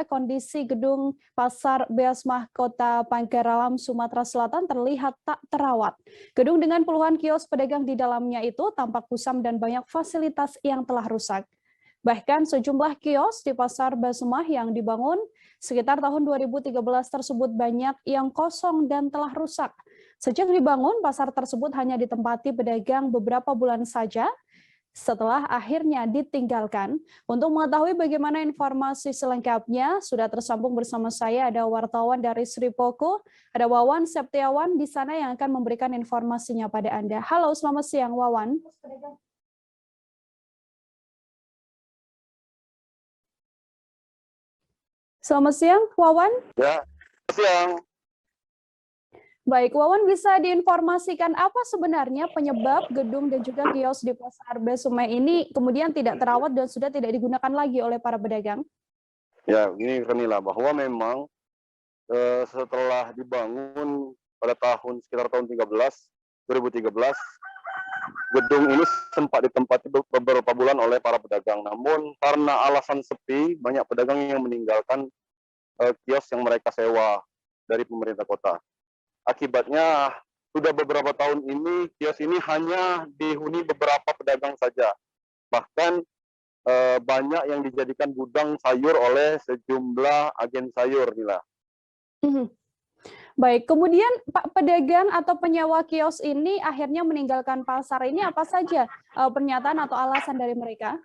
Kondisi gedung Pasar Beasmah Kota Panggaralam, Sumatera Selatan terlihat tak terawat. Gedung dengan puluhan kios pedagang di dalamnya itu tampak kusam dan banyak fasilitas yang telah rusak. Bahkan sejumlah kios di Pasar Beasmah yang dibangun sekitar tahun 2013 tersebut banyak yang kosong dan telah rusak. Sejak dibangun, pasar tersebut hanya ditempati pedagang beberapa bulan saja, setelah akhirnya ditinggalkan. Untuk mengetahui bagaimana informasi selengkapnya, sudah tersambung bersama saya ada wartawan dari Sri Poko, ada Wawan Septiawan di sana yang akan memberikan informasinya pada Anda. Halo, selamat siang Wawan. Selamat siang Wawan. Ya, siang. Baik, Wawan bisa diinformasikan apa sebenarnya penyebab gedung dan juga kios di Pasar Beasmah ini kemudian tidak terawat dan sudah tidak digunakan lagi oleh para pedagang? Ya, gini Renila, bahwa memang setelah dibangun pada sekitar tahun 2013, gedung ini sempat ditempati beberapa bulan oleh para pedagang. Namun karena alasan sepi, banyak pedagang yang meninggalkan kios yang mereka sewa dari pemerintah kota. Akibatnya sudah beberapa tahun ini kios ini hanya dihuni beberapa pedagang saja. Bahkan banyak yang dijadikan gudang sayur oleh sejumlah agen sayur, Nila. Baik, kemudian Pak pedagang atau penyewa kios ini akhirnya meninggalkan pasar ini, apa saja pernyataan atau alasan dari mereka?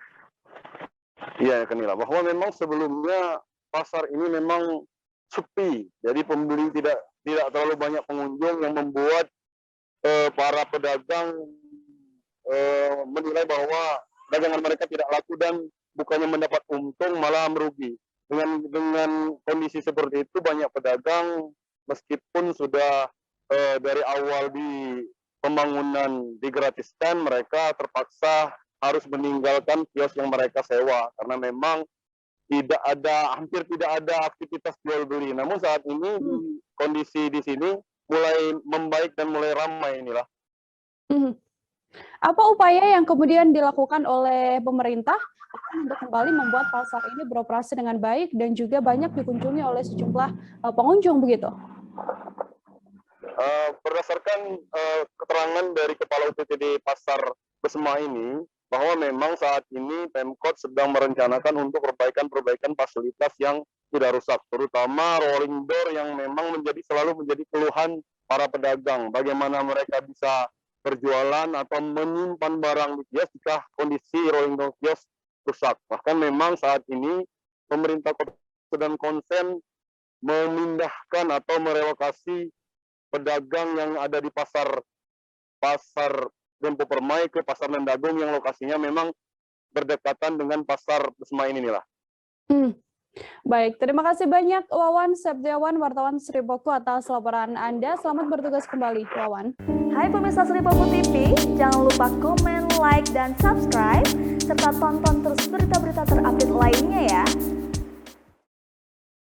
Iya, Nila, bahwa memang sebelumnya pasar ini memang sepi, jadi pembeli tidak terlalu banyak pengunjung yang membuat para pedagang menilai bahwa dagangan mereka tidak laku dan bukannya mendapat untung malah merugi. Dengan kondisi seperti itu, banyak pedagang meskipun sudah dari awal di pembangunan digratiskan, mereka terpaksa harus meninggalkan kios yang mereka sewa karena memang hampir tidak ada aktivitas jual beli. Namun saat ini kondisi di sini mulai membaik dan mulai ramai, inilah. Apa upaya yang kemudian dilakukan oleh pemerintah untuk kembali membuat pasar ini beroperasi dengan baik dan juga banyak dikunjungi oleh sejumlah pengunjung begitu? Berdasarkan keterangan dari Kepala UPTD Pasar Beasmah ini, bahwa memang saat ini Pemkot sedang merencanakan untuk perbaikan fasilitas yang tidak rusak, terutama rolling door yang memang selalu menjadi keluhan para pedagang. Bagaimana mereka bisa berjualan atau menyimpan barang di kios jika kondisi rolling door kios rusak. Bahkan memang saat ini pemerintah kota sedang konsen memindahkan atau merelokasi pedagang yang ada di pasar Dempo Permai ke Pasar Lendagung yang lokasinya memang berdekatan dengan Pasar Beasmah ini lah. Baik, terima kasih banyak Wawan Septiawan, wartawan Sri Poko atas laporan Anda. Selamat bertugas kembali, Wawan. Hai pemirsa Sri Poko TV, jangan lupa komen, like, dan subscribe, serta tonton terus berita-berita terupdate lainnya ya.